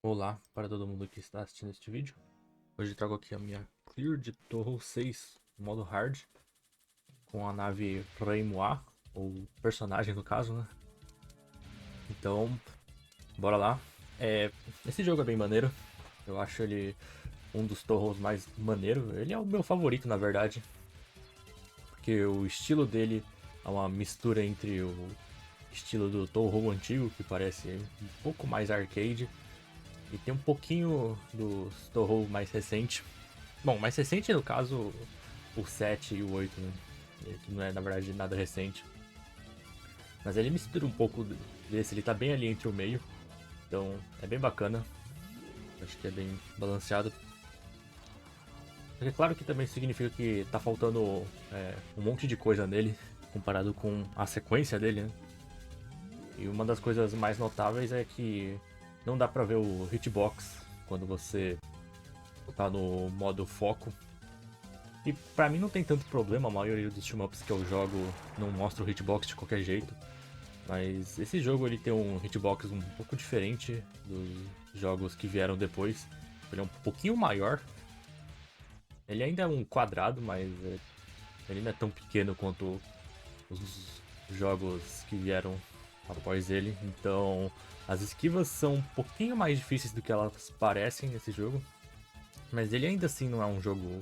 Olá para todo mundo que está assistindo este vídeo. Hoje eu trago aqui a minha Clear de Torro 6, modo hard, com a nave Reimuá, ou personagem no caso, né? Então, bora lá. Esse jogo é bem maneiro, eu acho ele um dos Torros mais maneiro. Ele é o meu favorito, na verdade, porque o estilo dele é uma mistura entre o estilo do Torro antigo, que parece um pouco mais arcade, e tem um pouquinho do Torro mais recente. Bom, mais recente no caso, o 7 e o 8, né? Que não é na verdade nada recente. Mas ele mistura um pouco desse, ele tá bem ali entre o meio. Então é bem bacana. Acho que é bem balanceado. Mas é claro que também significa que tá faltando um monte de coisa nele, comparado com a sequência dele, né? E uma das coisas mais notáveis é que não dá pra ver o hitbox quando você tá no modo foco. E pra mim não tem tanto problema, a maioria dos shmups que eu jogo não mostra o hitbox de qualquer jeito. Mas esse jogo ele tem um hitbox um pouco diferente dos jogos que vieram depois. Ele é um pouquinho maior. Ele ainda é um quadrado, mas ele não é tão pequeno quanto os jogos que vieram após ele. Então as esquivas são um pouquinho mais difíceis do que elas parecem nesse jogo. Mas ele ainda assim não é um jogo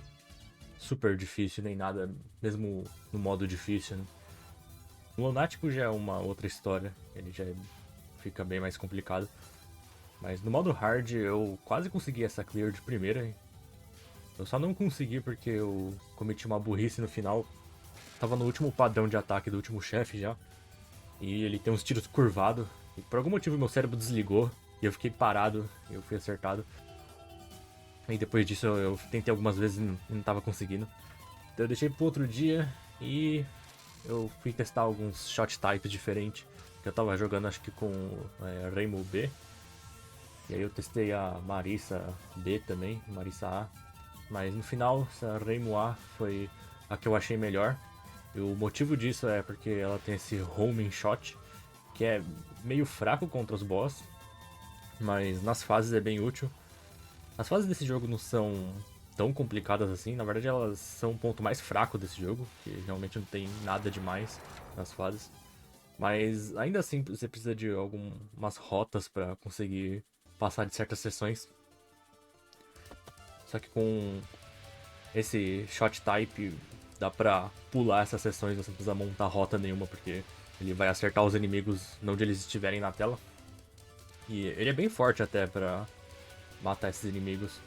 super difícil nem nada, mesmo no modo difícil, né? O Lunático já é uma outra história, ele já fica bem mais complicado. Mas no modo hard eu quase consegui essa clear de primeira. Hein? Eu só não consegui porque eu cometi uma burrice no final. Tava no último padrão de ataque do último chefe já. E ele tem uns tiros curvados. E por algum motivo meu cérebro desligou. E eu fiquei parado. E eu fui acertado. E depois disso eu tentei algumas vezes e não tava conseguindo. Então eu deixei pro outro dia. E eu fui testar alguns shot types diferentes. Que eu tava jogando acho que com Rainbow B. E aí eu testei a Marissa B também, Marissa A. Mas no final, essa Rainbow A foi a que eu achei melhor. E o motivo disso é porque ela tem esse homing shot, que é meio fraco contra os boss, mas nas fases é bem útil. As fases desse jogo não são tão complicadas assim, na verdade elas são o ponto mais fraco desse jogo, que realmente não tem nada demais nas fases. Mas ainda assim você precisa de algumas rotas para conseguir passar de certas sessões. Só que com esse shot type dá pra pular essas sessões, você não precisa montar rota nenhuma, porque ele vai acertar os inimigos não onde eles estiverem na tela. E ele é bem forte até pra matar esses inimigos.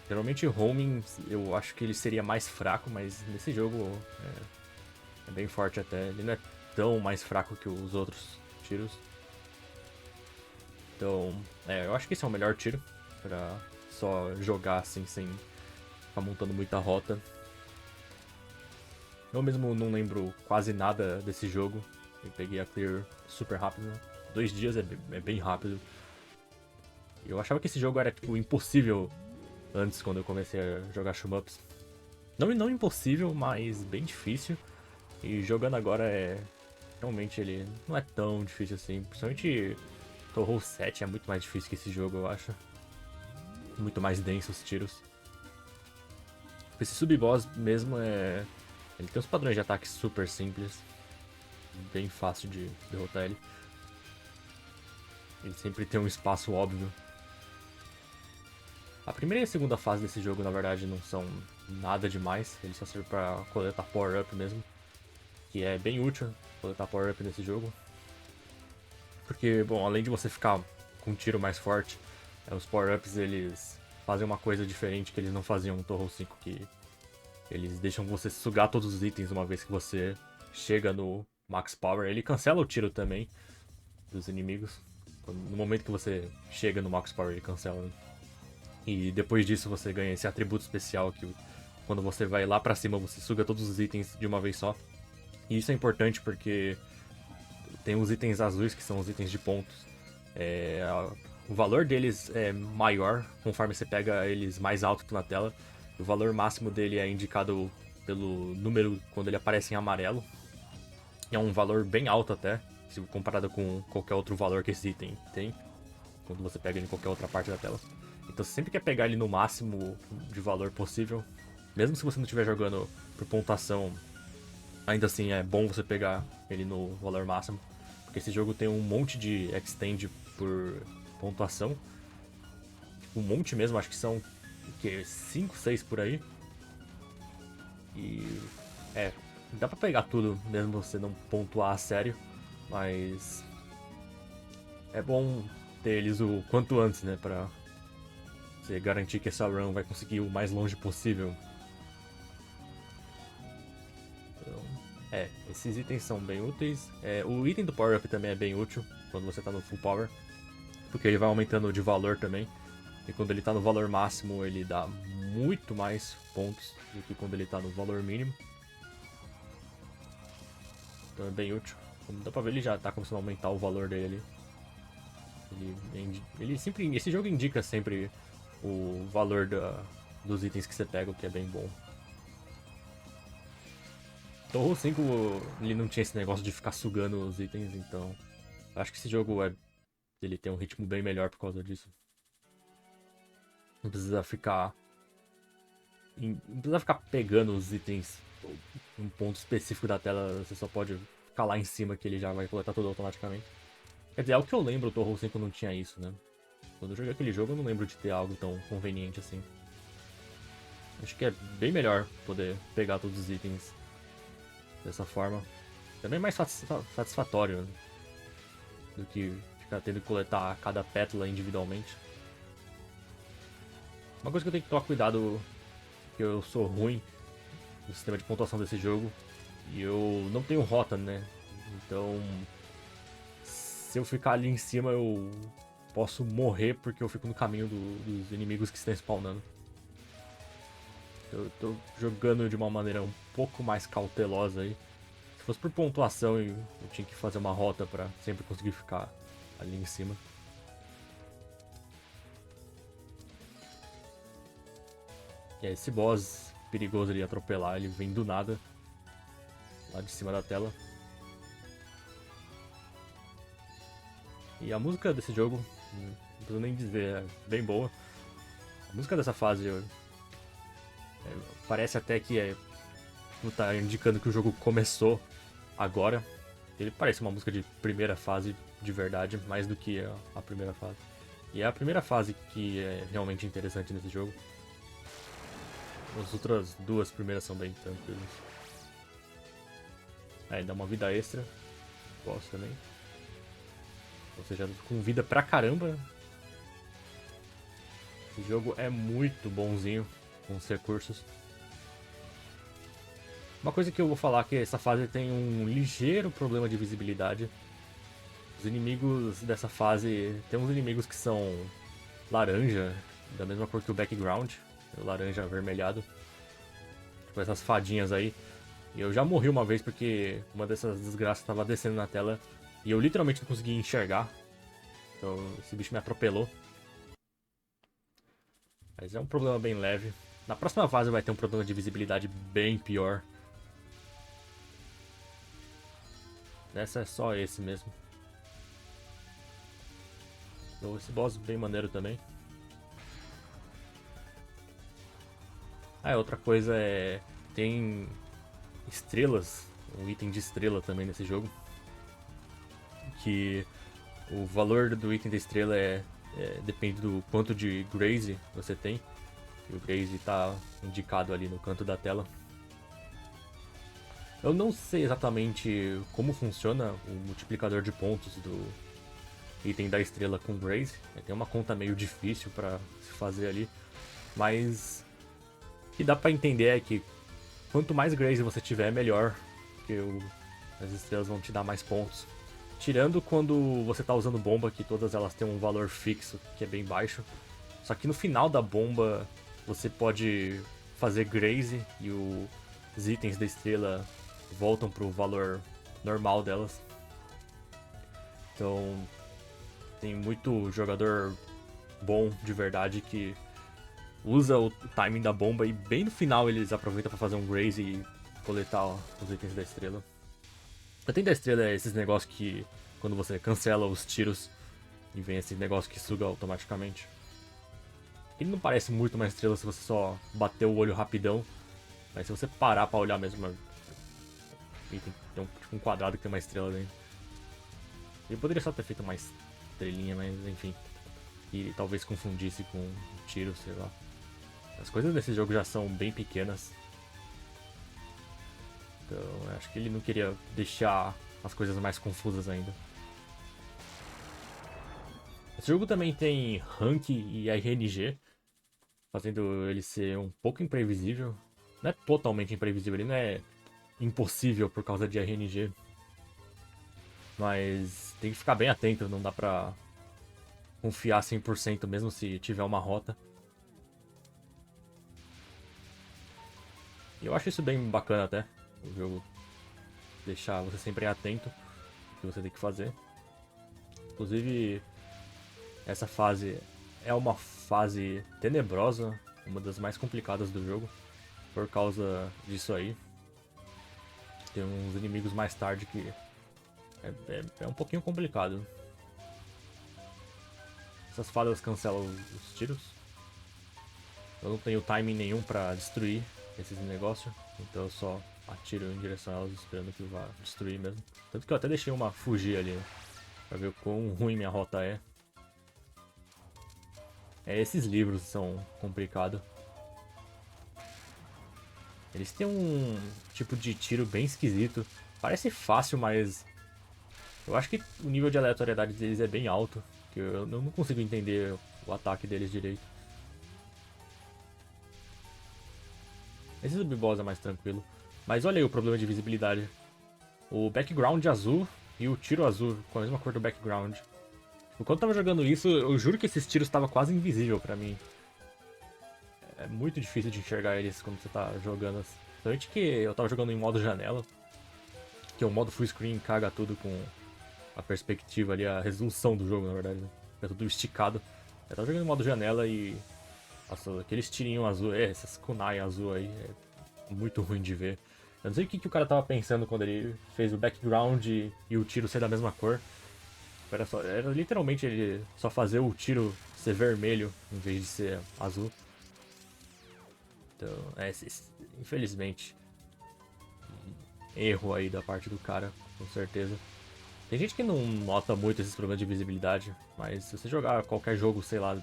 Geralmente homing eu acho que ele seria mais fraco, mas nesse jogo é bem forte até. Ele não é tão mais fraco que os outros tiros. Então, eu acho que esse é o melhor tiro pra só jogar assim sem ficar montando muita rota. Eu mesmo não lembro quase nada desse jogo. Eu peguei a clear super rápido. 2 dias é bem rápido. Eu achava que esse jogo era tipo impossível antes, quando eu comecei a jogar shmups. Não impossível, mas bem difícil. E jogando agora realmente ele não é tão difícil assim. Principalmente Torro 7 é muito mais difícil que esse jogo, eu acho. Muito mais denso os tiros. Esse sub-boss mesmo é. Ele tem uns padrões de ataque super simples. Bem fácil de derrotar ele. Ele sempre tem um espaço óbvio. A primeira e a segunda fase desse jogo, na verdade, não são nada demais. Ele só serve pra coletar power-up mesmo. Que é bem útil coletar power-up nesse jogo. Porque, bom, além de você ficar com um tiro mais forte, os power-ups eles fazem uma coisa diferente que eles não faziam no Torro 5, que eles deixam você sugar todos os itens uma vez que você chega no max power. Ele cancela o tiro também dos inimigos. No momento que você chega no max power, ele cancela. Né? E depois disso você ganha esse atributo especial que quando você vai lá pra cima você suga todos os itens de uma vez só. E isso é importante porque tem os itens azuis que são os itens de pontos. O valor deles é maior conforme você pega eles mais alto na tela. O valor máximo dele é indicado pelo número quando ele aparece em amarelo. E é um valor bem alto até, se comparado com qualquer outro valor que esse item tem. quando você pega ele em qualquer outra parte da tela. Então você sempre quer pegar ele no máximo de valor possível. Mesmo se você não estiver jogando por pontuação, ainda assim é bom você pegar ele no valor máximo. Porque esse jogo tem um monte de extend por pontuação. Tipo, um monte mesmo, acho que são 5, 6 por aí. E dá pra pegar tudo, mesmo você não pontuar a sério. Mas é bom ter eles o quanto antes, né? Pra você garantir que essa run vai conseguir o mais longe possível. Então, esses itens são bem úteis. O item do Power Up também é bem útil quando você tá no Full Power. Porque ele vai aumentando de valor também. E quando ele tá no valor máximo, ele dá muito mais pontos do que quando ele tá no valor mínimo. Então é bem útil. Como dá pra ver, ele já tá começando a aumentar o valor dele. Ele sempre, esse jogo indica sempre o valor dos itens que você pega, o que é bem bom. Torro 5 ele não tinha esse negócio de ficar sugando os itens, então acho que esse jogo ele tem um ritmo bem melhor por causa disso. Não precisa ficar pegando os itens em um ponto específico da tela, você só pode ficar lá em cima que ele já vai coletar tudo automaticamente. Quer dizer, é o que eu lembro, o Torro 5 não tinha isso, né? Quando eu joguei aquele jogo eu não lembro de ter algo tão conveniente assim. Acho que é bem melhor poder pegar todos os itens dessa forma. Também é mais satisfatório, né? Do que ficar tendo que coletar cada pétala individualmente. Uma coisa que eu tenho que tomar cuidado, que eu sou ruim no sistema de pontuação desse jogo, e eu não tenho rota, né? Então, se eu ficar ali em cima, eu posso morrer porque eu fico no caminho dos inimigos que estão spawnando. Eu tô jogando de uma maneira um pouco mais cautelosa aí. Se fosse por pontuação, eu tinha que fazer uma rota pra sempre conseguir ficar ali em cima. E aí, esse boss perigoso ali atropelar, ele vem do nada, lá de cima da tela. E a música desse jogo, não preciso nem dizer, é bem boa. A música dessa fase parece até que tá indicando que o jogo começou agora. Ele parece uma música de primeira fase de verdade, mais do que a primeira fase. E é a primeira fase que é realmente interessante nesse jogo. As outras duas primeiras são bem tranquilas. Dá uma vida extra. Gosto também. Ou seja, com vida pra caramba. Esse jogo é muito bonzinho com os recursos. Uma coisa que eu vou falar é que essa fase tem um ligeiro problema de visibilidade. Os inimigos dessa fase... Tem uns inimigos que são laranja, da mesma cor que o background. O laranja avermelhado. Tipo essas fadinhas aí. E eu já morri uma vez porque uma dessas desgraças estava descendo na tela e eu literalmente não conseguia enxergar. Então esse bicho me atropelou. Mas é um problema bem leve. Na próxima fase vai ter um problema de visibilidade bem pior. Nessa é só esse mesmo. Então, esse boss bem maneiro também. Outra coisa tem estrelas, um item de estrela também nesse jogo. Que o valor do item da estrela depende do quanto de Graze você tem. E o Graze está indicado ali no canto da tela. Eu não sei exatamente como funciona o multiplicador de pontos do item da estrela com Graze. Tem uma conta meio difícil para se fazer ali. Mas o que dá para entender é que quanto mais Graze você tiver, melhor. Porque as estrelas vão te dar mais pontos. Tirando quando você tá usando bomba, que todas elas têm um valor fixo, que é bem baixo. Só que no final da bomba, você pode fazer Graze e os itens da estrela voltam pro valor normal delas. Então, tem muito jogador bom de verdade que usa o timing da bomba e bem no final eles aproveitam para fazer um Graze e coletar os itens da estrela. O item da estrela é esses negócios que quando você cancela os tiros, E vem esse negócio que suga automaticamente. Ele não parece muito uma estrela se você só bater o olho rapidão. Mas se você parar pra olhar mesmo... E tem tipo um quadrado que tem uma estrela dentro. Ele poderia só ter feito uma estrelinha, mas enfim. E talvez confundisse com um tiro, sei lá. As coisas desse jogo já são bem pequenas. Então eu acho que ele não queria deixar as coisas mais confusas ainda. Esse jogo também tem rank e RNG, fazendo ele ser um pouco imprevisível. Não é totalmente imprevisível, ele não é impossível por causa de RNG. Mas tem que ficar bem atento, não dá pra confiar 100% mesmo se tiver uma rota. E eu acho isso bem bacana até, o jogo deixar você sempre atento ao que você tem que fazer. Inclusive, essa fase é uma fase tenebrosa, uma das mais complicadas do jogo, por causa disso aí. Tem uns inimigos mais tarde que é um pouquinho complicado. Essas fadas cancelam os tiros. Eu não tenho timing nenhum pra destruir esses negócios, então eu só atiro em direção a elas esperando que vá destruir mesmo. Tanto que eu até deixei uma fugir ali, pra ver o quão ruim minha rota é. Esses livros são complicados. Eles têm um tipo de tiro bem esquisito. Parece fácil, mas eu acho que o nível de aleatoriedade deles é bem alto. Que eu não consigo entender o ataque deles direito. Esse sub-boss é mais tranquilo. Mas olha aí o problema de visibilidade. O background azul e o tiro azul com a mesma cor do background. Enquanto eu tava jogando isso, eu juro que esses tiros estavam quase invisível pra mim. É muito difícil de enxergar eles quando você tá jogando. Tanto que eu tava jogando em modo janela, que o modo full screen caga tudo com a perspectiva ali, a resolução do jogo, na verdade. Né? É tudo esticado. Eu tava jogando em modo janela e... Nossa, aqueles tirinhos azul, essas kunai azul aí, é muito ruim de ver. Eu não sei o que o cara tava pensando quando ele fez o background e o tiro ser da mesma cor. Era literalmente ele só fazer o tiro ser vermelho em vez de ser azul. Então, infelizmente, erro aí da parte do cara, com certeza. Tem gente que não nota muito esses problemas de visibilidade, mas se você jogar qualquer jogo, sei lá,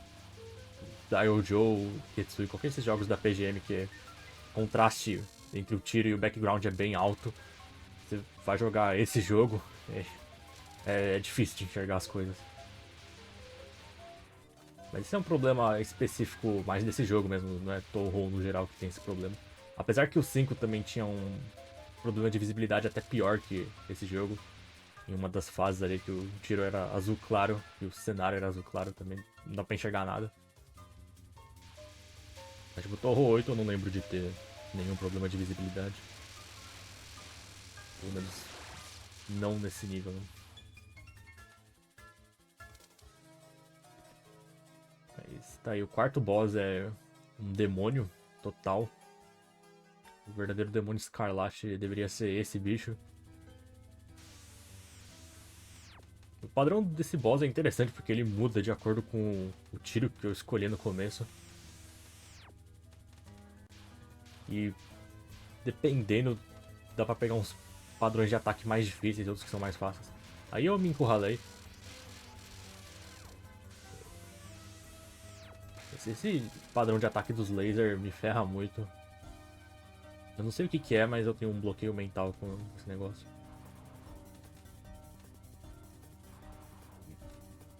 da Joe, Ketsui, qualquer desses jogos da PGM que contraste entre o tiro e o background é bem alto, você vai jogar esse jogo, é difícil de enxergar as coisas. Mas isso é um problema específico mais desse jogo mesmo, não é Touhou no geral que tem esse problema. Apesar que o 5 também tinha um problema de visibilidade até pior que esse jogo. Em uma das fases ali que o tiro era azul claro e o cenário era azul claro também, não dá pra enxergar nada. Mas tipo, Touhou 8 eu não lembro de ter nenhum problema de visibilidade. Pelo menos não nesse nível, né? Mas tá aí, o quarto boss é um demônio total. O verdadeiro demônio escarlate deveria ser esse bicho. O padrão desse boss é interessante porque ele muda de acordo com o tiro que eu escolhi no começo. E dependendo, dá pra pegar uns padrões de ataque mais difíceis e outros que são mais fáceis. Aí eu me encurralei. Esse padrão de ataque dos lasers me ferra muito. Eu não sei o que é, mas eu tenho um bloqueio mental com esse negócio.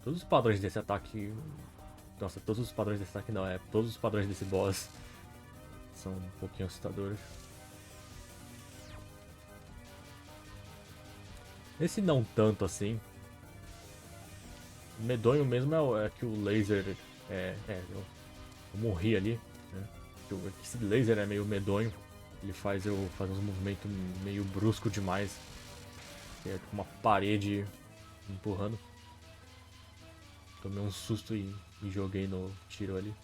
Todos os padrões desse ataque... Nossa, todos os padrões desse ataque não, todos os padrões desse boss são um pouquinho assustadores. Esse não tanto assim. O medonho mesmo é que o laser eu morri ali, né? Esse laser é meio medonho. Ele faz eu fazer uns movimentos meio brusco demais. É tipo uma parede empurrando. Tomei um susto e me joguei no tiro ali.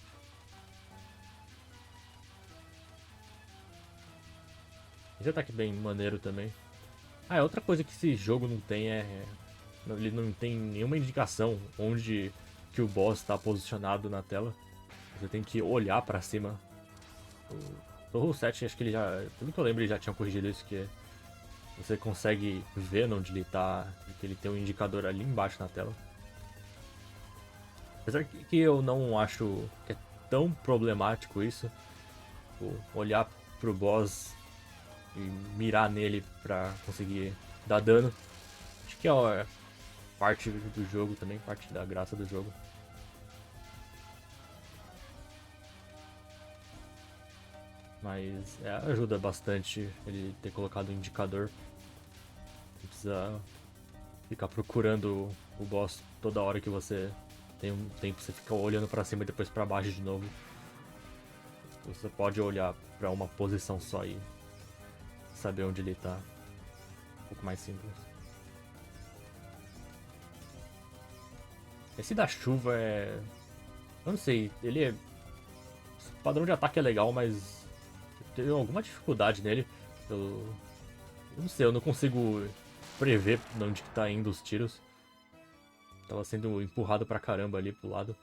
Esse ataque bem maneiro também. Ah, outra coisa que esse jogo não tem é Ele não tem nenhuma indicação onde que o boss está posicionado na tela. Você tem que olhar pra cima. O Torro 7, acho que ele já, pelo que eu lembro, ele já tinha corrigido isso, que você consegue ver onde ele tá, que ele tem um indicador ali embaixo na tela. Apesar que eu não acho que é tão problemático isso, olhar pro boss e mirar nele pra conseguir dar dano. Acho que é parte do jogo também, parte da graça do jogo. Mas ajuda bastante ele ter colocado o indicador. Não precisa ficar procurando o boss toda hora que você tem um tempo, você fica olhando pra cima e depois pra baixo de novo. Você pode olhar pra uma posição só e saber onde ele tá. Um pouco mais simples. Esse da chuva é. Eu não sei, ele é. O padrão de ataque é legal, mas teve alguma dificuldade nele. Eu não sei, eu não consigo prever de onde que tá indo os tiros. Tava sendo empurrado pra caramba ali pro lado.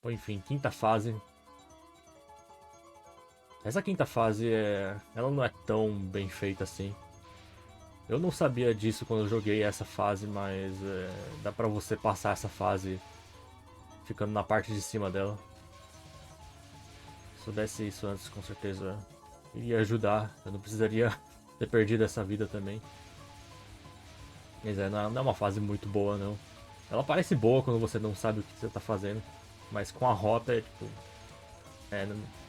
Bom, enfim, quinta fase. Essa quinta fase ela não é tão bem feita assim. Eu não sabia disso quando eu joguei essa fase, mas dá pra você passar essa fase ficando na parte de cima dela. Se soubesse isso antes, com certeza iria ajudar. Eu não precisaria ter perdido essa vida também. Mas não é uma fase muito boa, não. Ela parece boa quando você não sabe o que você tá fazendo. Mas com a rota é tipo.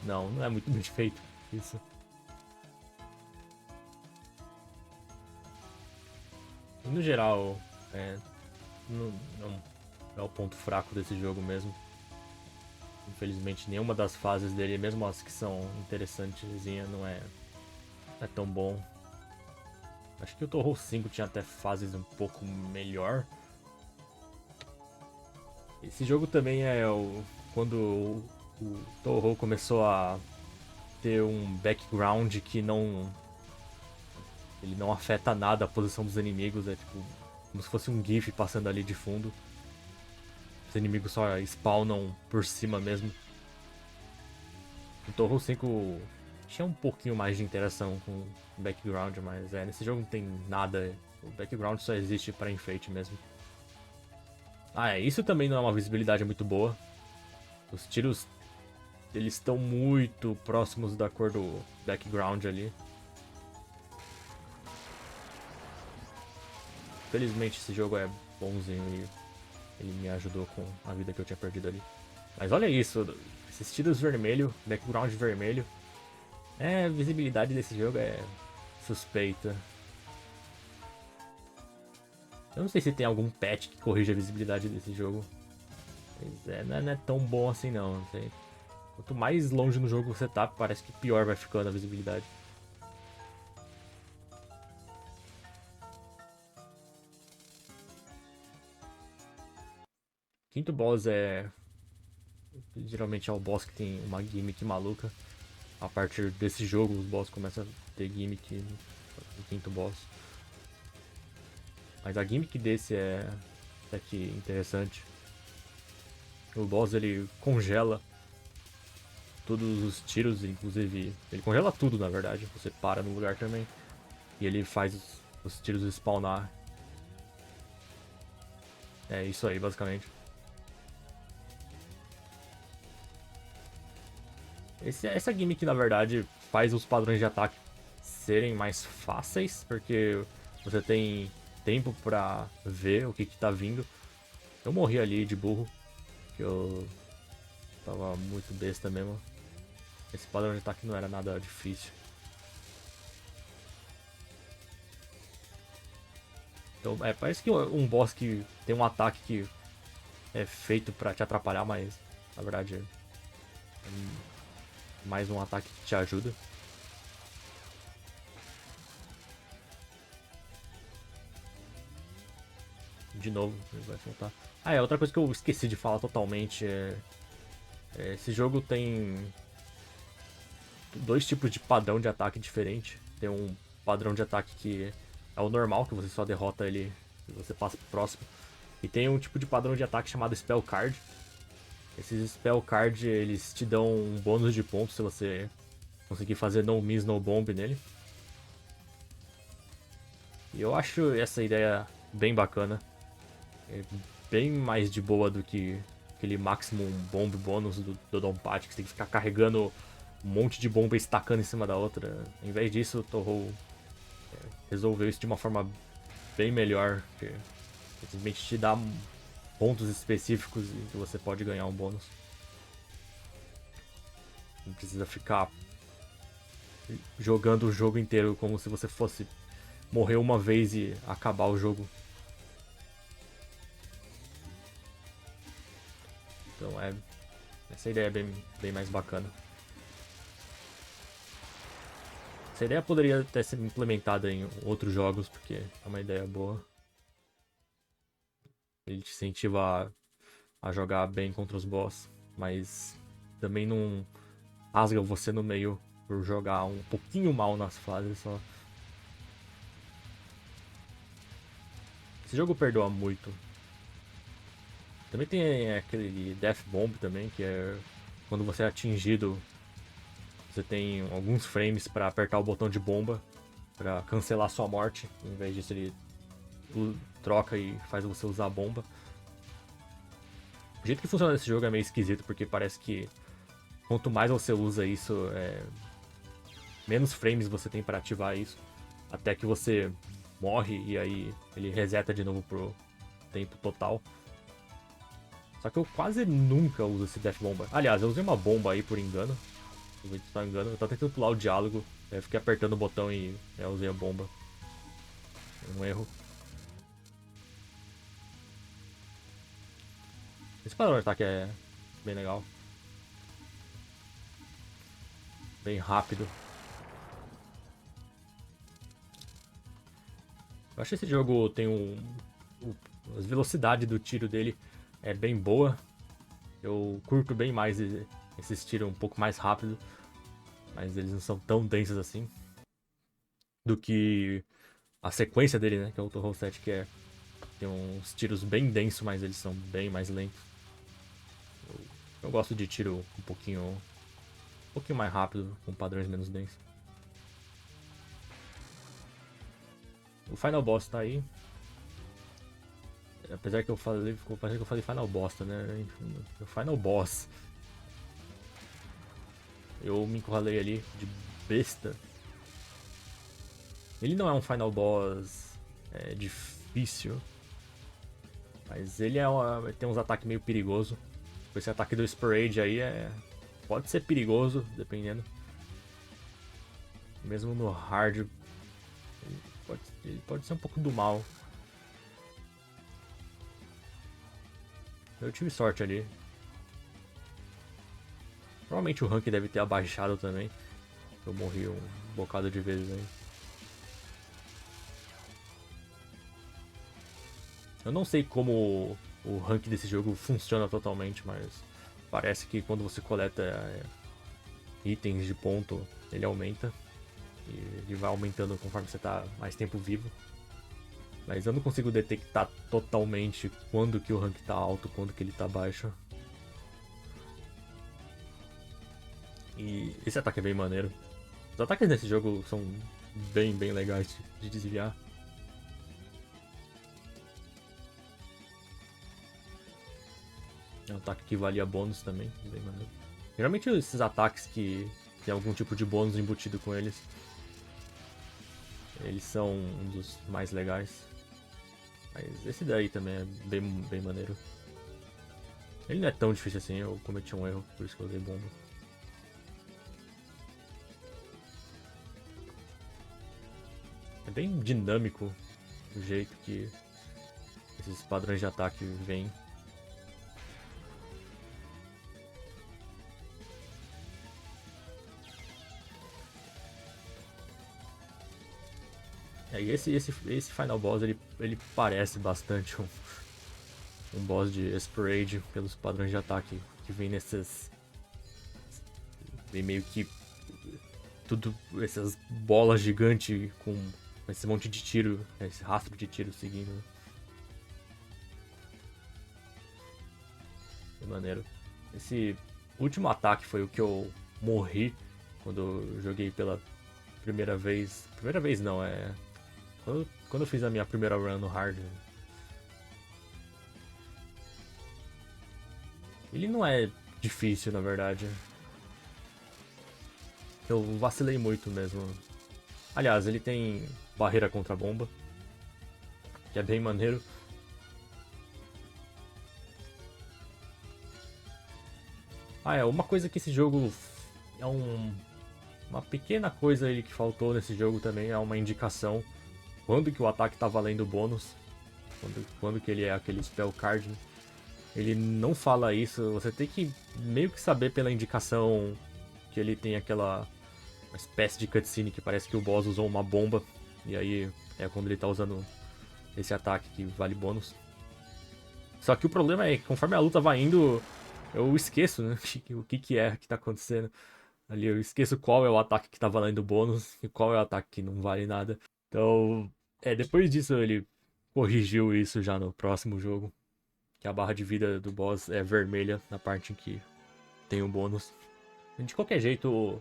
Não é muito bem feito isso. E no geral, não é o ponto fraco desse jogo mesmo. Infelizmente, nenhuma das fases dele, mesmo as que são interessantes, não é tão bom. Acho que o Torro 5 tinha até fases um pouco melhor. Esse jogo também quando o Torro começou a ter um background que ele não afeta nada a posição dos inimigos, é tipo como se fosse um GIF passando ali de fundo. Os inimigos só spawnam por cima mesmo. O Torro 5 tinha um pouquinho mais de interação com o background, mas nesse jogo não tem nada. O background só existe para enfeite mesmo. Isso também não é uma visibilidade muito boa. Os tiros eles estão muito próximos da cor do background ali. Felizmente esse jogo é bonzinho e ele me ajudou com a vida que eu tinha perdido ali. Mas olha isso, esses tiros vermelho, background vermelho. A visibilidade desse jogo é suspeita. Eu não sei se tem algum patch que corrija a visibilidade desse jogo. Mas não é tão bom assim não sei. Quanto mais longe no jogo você tá, parece que pior vai ficando a visibilidade. Quinto boss geralmente é o boss que tem uma gimmick maluca. A partir desse jogo, os boss começam a ter gimmick no quinto boss. Mas a gimmick desse é até que interessante. O boss ele congela todos os tiros, inclusive. Ele congela tudo na verdade. Você para no lugar também. E ele faz os tiros spawnar. É isso aí, basicamente. Essa gimmick, na verdade, faz os padrões de ataque serem mais fáceis, porque você tem tempo pra ver o que tá vindo. Eu morri ali de burro, que eu tava muito besta mesmo. Esse padrão de ataque não era nada difícil. Então, parece que um boss que tem um ataque que é feito pra te atrapalhar, mas na verdade é mais um ataque que te ajuda. De novo, ele vai soltar. Outra coisa que eu esqueci de falar totalmente esse jogo tem dois tipos de padrão de ataque diferente. Tem um padrão de ataque que é o normal, que você só derrota ele e você passa pro próximo. E tem um tipo de padrão de ataque chamado Spell Card. Esses Spell Card, eles te dão um bônus de pontos se você conseguir fazer No Miss, No Bomb nele. E eu acho essa ideia bem bacana. É bem mais de boa do que aquele Maximum Bomb bônus do Donpat, que você tem que ficar carregando um monte de bomba e estacando em cima da outra. Em vez disso, o Touhou resolveu isso de uma forma bem melhor, que simplesmente te dá pontos específicos e que você pode ganhar um bônus. Não precisa ficar jogando o jogo inteiro como se você fosse morrer uma vez e acabar o jogo. Então essa ideia é bem mais bacana. Essa ideia poderia até ser implementada em outros jogos, porque é uma ideia boa. Ele te incentiva a jogar bem contra os boss, mas também não rasga você no meio por jogar um pouquinho mal nas fases só. Esse jogo perdoa muito. Também tem aquele Death Bomb também, que é quando você é atingido, você tem alguns frames para apertar o botão de bomba para cancelar sua morte. Em vez disso ele troca e faz você usar a bomba. O jeito que funciona esse jogo é meio esquisito, porque parece que quanto mais você usa isso, menos frames você tem para ativar isso. Até que você morre e aí ele reseta de novo pro tempo total. Só que eu quase nunca uso esse Death Bomba. Aliás, eu usei uma bomba aí por engano. Eu tava tentando pular o diálogo, aí eu fiquei apertando o botão e eu usei a bomba. Um erro. Esse padrão de ataque é bem legal. Bem rápido. Eu acho que esse jogo tem a velocidade do tiro dele é bem boa. Eu curto bem mais esses tiros um pouco mais rápido, mas eles não são tão densos assim do que a sequência dele, né? Que é o Touhou 7, que tem uns tiros bem densos, mas eles são bem mais lentos. Eu gosto de tiro um pouquinho mais rápido, com padrões menos densos. O Final Boss tá aí. Apesar que eu falei Final Bosta, né? O Final Boss. Eu me encurralei ali de besta. Ele não é um Final Boss difícil. Mas ele tem uns ataques meio perigosos. Esse ataque do Sporade aí pode ser perigoso, dependendo. Mesmo no hard, ele pode ser um pouco do mal. Eu tive sorte ali. Provavelmente o rank deve ter abaixado também. Eu morri um bocado de vezes aí. Eu não sei como o rank desse jogo funciona totalmente, mas parece que quando você coleta itens de ponto, ele aumenta. E ele vai aumentando conforme você tá mais tempo vivo. Mas eu não consigo detectar totalmente quando que o rank tá alto, quando que ele tá baixo. E esse ataque é bem maneiro. Os ataques nesse jogo são bem legais de desviar. É um ataque que valia bônus também, bem maneiro. Geralmente esses ataques que tem algum tipo de bônus embutido com eles, eles são um dos mais legais. Mas esse daí também é bem maneiro. Ele não é tão difícil assim, eu cometi um erro, por isso que eu usei bomba. É bem dinâmico o jeito que esses padrões de ataque vêm. E esse Final Boss ele parece bastante um boss de Esperade pelos padrões de ataque que vem nesses. Vem meio que tudo, essas bolas gigantes com esse monte de tiro, esse rastro de tiro seguindo. Né? Que maneiro. Esse último ataque foi o que eu morri quando eu joguei pela primeira vez. Primeira vez não, é. Quando eu fiz a minha primeira run no hard. Ele não é difícil, na verdade. Eu vacilei muito mesmo. Aliás, ele tem barreira contra a bomba, que é bem maneiro. Ah, é, uma coisa que esse jogo é uma pequena coisa aí que faltou nesse jogo também é uma indicação quando que o ataque tá valendo bônus, quando que ele é aquele spell card. Né? Ele não fala isso, você tem que meio que saber pela indicação que ele tem aquela uma espécie de cutscene que parece que o boss usou uma bomba e aí é quando ele tá usando esse ataque que vale bônus. Só que o problema é que conforme a luta vai indo, eu esqueço, né? O que é que tá acontecendo. Ali eu esqueço qual é o ataque que tá valendo bônus e qual é o ataque que não vale nada. Então, depois disso ele corrigiu isso já no próximo jogo. Que a barra de vida do boss é vermelha na parte em que tem o bônus. De qualquer jeito,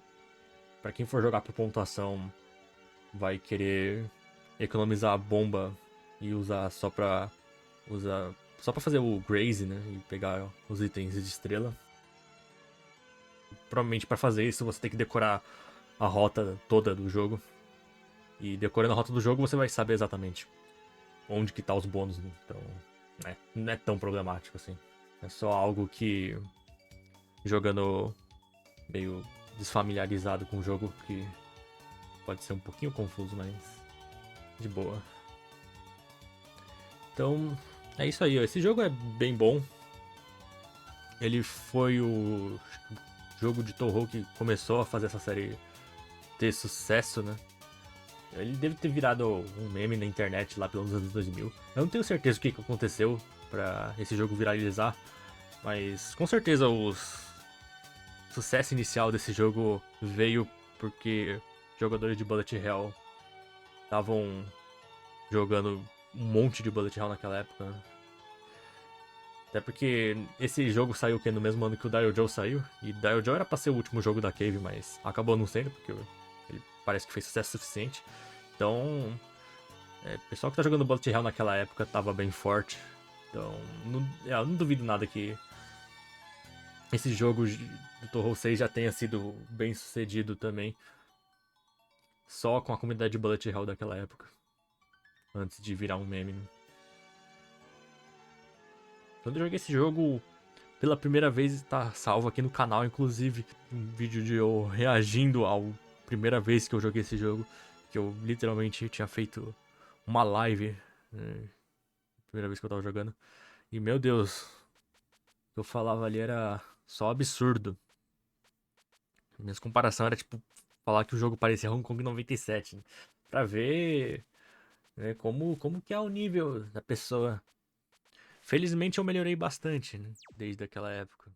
pra quem for jogar por pontuação, vai querer economizar a bomba e usar só pra fazer o Graze, né? E pegar os itens de estrela. Provavelmente pra fazer isso você tem que decorar a rota toda do jogo. E decorando a rota do jogo você vai saber exatamente onde que tá os bônus. Né? Então, não é tão problemático assim. É só algo que jogando meio desfamiliarizado com o jogo que pode ser um pouquinho confuso, mas de boa. Então, é isso aí. Ó. Esse jogo é bem bom. Ele foi o jogo de Touhou que começou a fazer essa série ter sucesso, né? Ele deve ter virado um meme na internet lá pelos anos 2000. Eu não tenho certeza o que aconteceu para esse jogo viralizar, mas com certeza o sucesso inicial desse jogo veio porque jogadores de Bullet Hell estavam jogando um monte de Bullet Hell naquela época. Né? Até porque esse jogo saiu no mesmo ano que o Dial Joe saiu, e Dial Joe era pra ser o último jogo da Cave, mas acabou não sendo, porque ele parece que fez sucesso suficiente. Então, o pessoal que tá jogando Bullet Hell naquela época tava bem forte. Então, eu não duvido nada que esse jogo do Touhou 6 já tenha sido bem sucedido também. Só com a comunidade de Bullet Hell daquela época. Antes de virar um meme. Né? Quando eu joguei esse jogo pela primeira vez, está salvo aqui no canal, inclusive. Um vídeo de eu reagindo à primeira vez que eu joguei esse jogo. Que eu literalmente tinha feito uma live. Né? Primeira vez que eu tava jogando. E meu Deus, o que eu falava ali era só absurdo. Minhas comparações era tipo falar que o jogo parecia Hong Kong 97. Né? Pra ver né, como que é o nível da pessoa. Felizmente eu melhorei bastante né, desde aquela época.